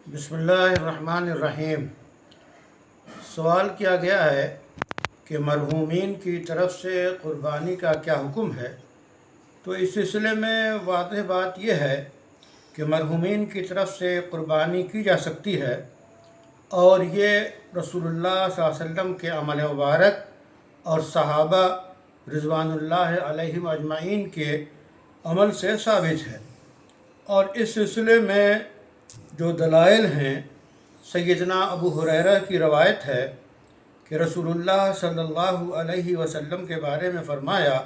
بسم اللہ الرحمن الرحیم۔ سوال کیا گیا ہے کہ مرحومین کی طرف سے قربانی کا کیا حکم ہے؟ تو اس سلسلے میں واضح بات یہ ہے کہ مرحومین کی طرف سے قربانی کی جا سکتی ہے، اور یہ رسول اللہ صلی اللہ علیہ وسلم کے عمل مبارک اور صحابہ رضوان اللہ علیہم اجمعین کے عمل سے ثابت ہے۔ اور اس سلسلے میں جو دلائل ہیں، سیدنا ابو ہریرہ کی روایت ہے کہ رسول اللہ صلی اللہ علیہ وسلم کے بارے میں فرمایا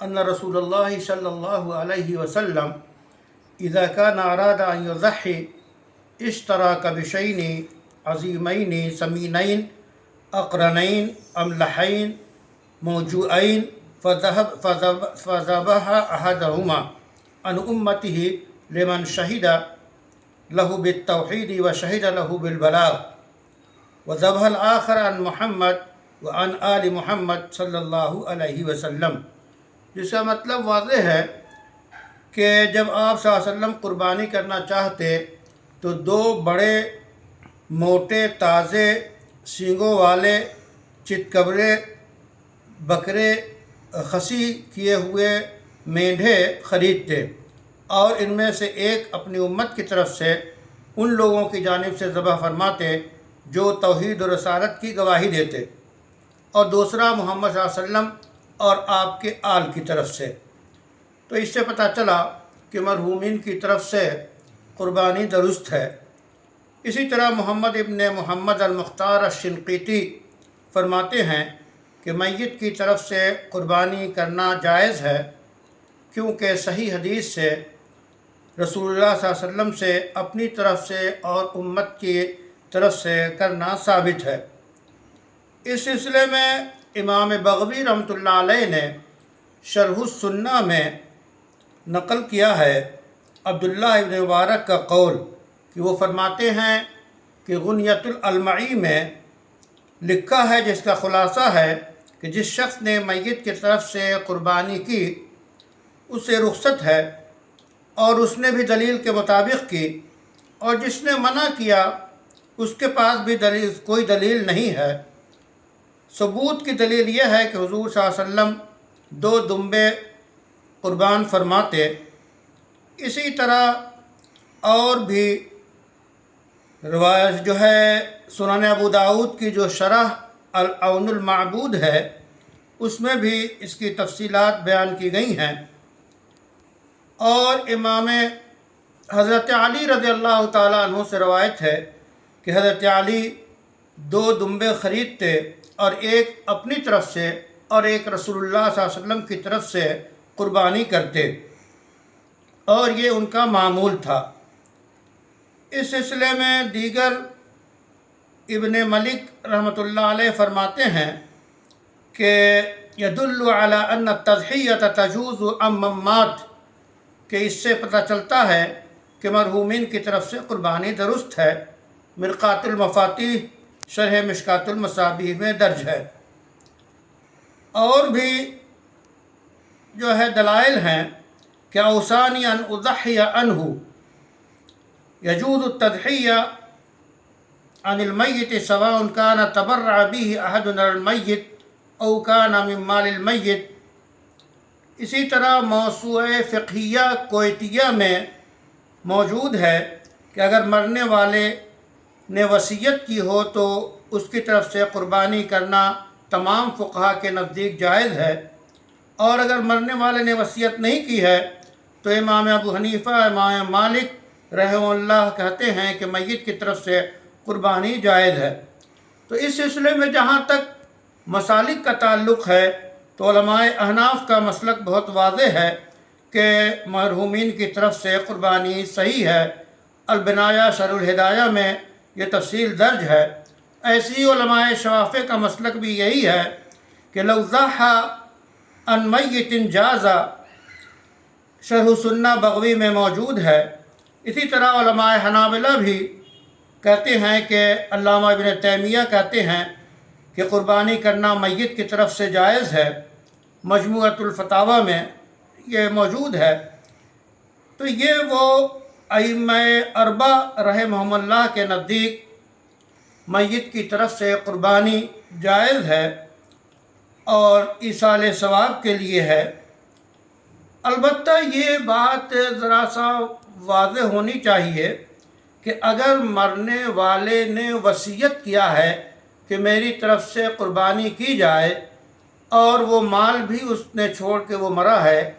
ان رسول اللہ صلی اللہ علیہ وسلم اذا كان اراد ان يضحي اشترك بشيء عظيمين سمينين اقرنين املحين موجوعين فذبح احدهما عن امته لمن شهد له بالتوحید وشہد له بالبلاغ وذبح الآخر عن محمد وعن آل محمد صلی اللہ علیہ وسلم۔ جس کا مطلب واضح ہے کہ جب آپ صلی اللہ علیہ وسلم قربانی کرنا چاہتے تو دو بڑے موٹے تازے سینگوں والے چتکبرے بکرے خسی کیے ہوئے مینڈھے خریدتے، اور ان میں سے ایک اپنی امت کی طرف سے ان لوگوں کی جانب سے ذبح فرماتے جو توحید و رسالت کی گواہی دیتے، اور دوسرا محمد صلی اللہ علیہ وسلم اور آپ کے آل کی طرف سے۔ تو اس سے پتہ چلا کہ مرحومین کی طرف سے قربانی درست ہے۔ اسی طرح محمد ابن محمد المختار الشنقیطی فرماتے ہیں کہ میت کی طرف سے قربانی کرنا جائز ہے، کیونکہ صحیح حدیث سے رسول اللہ صلی اللہ علیہ وسلم سے اپنی طرف سے اور امت کی طرف سے کرنا ثابت ہے۔ اس سلسلے میں امام بغوی رحمۃ اللہ علیہ نے شرح السنہ میں نقل کیا ہے عبداللہ ابن مبارک کا قول کہ وہ فرماتے ہیں کہ غنیۃ الالمعی میں لکھا ہے، جس کا خلاصہ ہے کہ جس شخص نے میت کی طرف سے قربانی کی اسے رخصت ہے، اور اس نے بھی دلیل کے مطابق کی، اور جس نے منع کیا اس کے پاس بھی کوئی دلیل نہیں ہے۔ ثبوت کی دلیل یہ ہے کہ حضور صلی اللہ علیہ وسلم دو دمبے قربان فرماتے۔ اسی طرح اور بھی روایت جو ہے سنن ابو داؤد کی جو شرح العون المعبود ہے، اس میں بھی اس کی تفصیلات بیان کی گئی ہیں۔ اور امام حضرت علی رضی اللہ تعالیٰ عنہ سے روایت ہے کہ حضرت علی دو دمبے خریدتے، اور ایک اپنی طرف سے اور ایک رسول اللہ صلی اللہ علیہ وسلم کی طرف سے قربانی کرتے، اور یہ ان کا معمول تھا۔ اس سلسلے میں دیگر ابن ملک رحمۃ اللہ علیہ فرماتے ہیں کہ یدل علی ان التضحیۃ تجوز عمن مات، کہ اس سے پتہ چلتا ہے کہ مرحومین کی طرف سے قربانی درست ہے۔ مرقات المفاتیح شرح مشکات المصابیح میں درج ہے۔ اور بھی جو ہے دلائل ہیں کہ اوصانی ان اضحی عنہ، یجوز التضحیہ عن المیت سواء کان تبرع به احد المیت او کان من مال المیت۔ اسی طرح موسوعہ فقہیہ کویتیہ میں موجود ہے کہ اگر مرنے والے نے وصیت کی ہو تو اس کی طرف سے قربانی کرنا تمام فقہا کے نزدیک جائز ہے، اور اگر مرنے والے نے وصیت نہیں کی ہے تو امام ابو حنیفہ، امام مالک رحمہ اللہ کہتے ہیں کہ میت کی طرف سے قربانی جائز ہے۔ تو اس سلسلے میں جہاں تک مسالک کا تعلق ہے تو علماء احناف کا مسلک بہت واضح ہے کہ مرحومین کی طرف سے قربانی صحیح ہے۔ البنایہ شرح الہدایہ میں یہ تفصیل درج ہے۔ ایسی علماء شوافع کا مسلک بھی یہی ہے کہ لو ضحى عن میت جاز، شرح سنہ بغوی میں موجود ہے۔ اسی طرح علماء حنابلہ بھی کہتے ہیں کہ علامہ ابن تیمیہ کہتے ہیں کہ قربانی کرنا میت کی طرف سے جائز ہے، مجموعۃ الفتاویٰ میں یہ موجود ہے۔ تو یہ وہ ائمہ اربع رحمہم کے نزدیک میت کی طرف سے قربانی جائز ہے اور ایصال ثواب کے لیے ہے۔ البتہ یہ بات ذرا سا واضح ہونی چاہیے کہ اگر مرنے والے نے وصیت کیا ہے کہ میری طرف سے قربانی کی جائے اور وہ مال بھی اس نے چھوڑ کے وہ مرا ہے،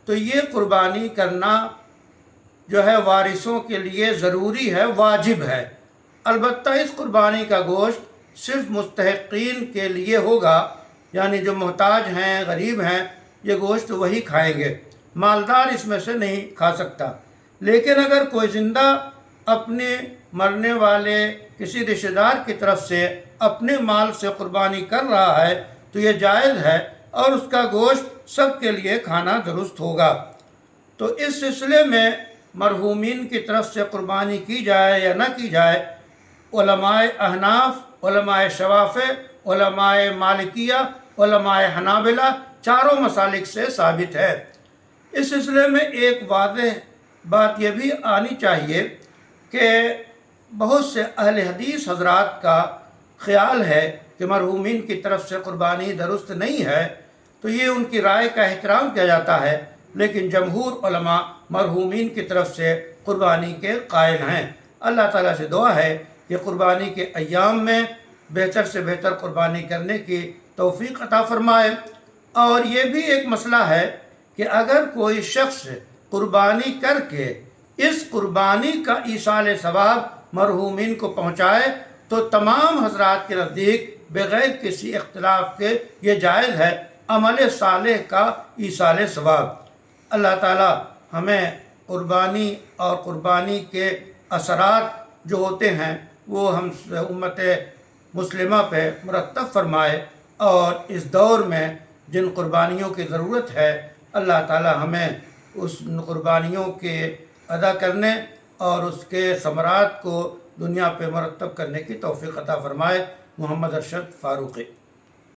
تو یہ قربانی کرنا جو ہے وارثوں کے لیے ضروری ہے، واجب ہے۔ البتہ اس قربانی کا گوشت صرف مستحقین کے لیے ہوگا، یعنی جو محتاج ہیں، غریب ہیں، یہ گوشت وہی کھائیں گے، مالدار اس میں سے نہیں کھا سکتا۔ لیکن اگر کوئی زندہ اپنے مرنے والے کسی رشتہ دار کی طرف سے اپنے مال سے قربانی کر رہا ہے تو یہ جائز ہے اور اس کا گوشت سب کے لیے کھانا درست ہوگا۔ تو اس سلسلے میں مرحومین کی طرف سے قربانی کی جائے یا نہ کی جائے، علماء احناف، علماء شوافع، علماء مالکیہ، علماء حنابلہ چاروں مسالک سے ثابت ہے۔ اس سلسلے میں ایک واضح بات یہ بھی آنی چاہیے کہ بہت سے اہل حدیث حضرات کا خیال ہے کہ مرحومین کی طرف سے قربانی درست نہیں ہے، تو یہ ان کی رائے کا احترام کیا جاتا ہے، لیکن جمہور علماء مرحومین کی طرف سے قربانی کے قائل ہیں۔ اللہ تعالیٰ سے دعا ہے کہ قربانی کے ایام میں بہتر سے بہتر قربانی کرنے کی توفیق عطا فرمائے۔ اور یہ بھی ایک مسئلہ ہے کہ اگر کوئی شخص قربانی کر کے اس قربانی کا ایصال ثواب مرحومین کو پہنچائے تو تمام حضرات کے نزدیک بغیر کسی اختلاف کے یہ جائز ہے، عمل صالح کا ایصال ثواب۔ اللہ تعالی ہمیں قربانی اور قربانی کے اثرات جو ہوتے ہیں وہ ہم امت مسلمہ پہ مرتب فرمائے، اور اس دور میں جن قربانیوں کی ضرورت ہے اللہ تعالی ہمیں اس قربانیوں کے ادا کرنے اور اس کے ثمرات کو دنیا پہ مرتب کرنے کی توفیق عطا فرمائے۔ محمد ارشد فاروقی۔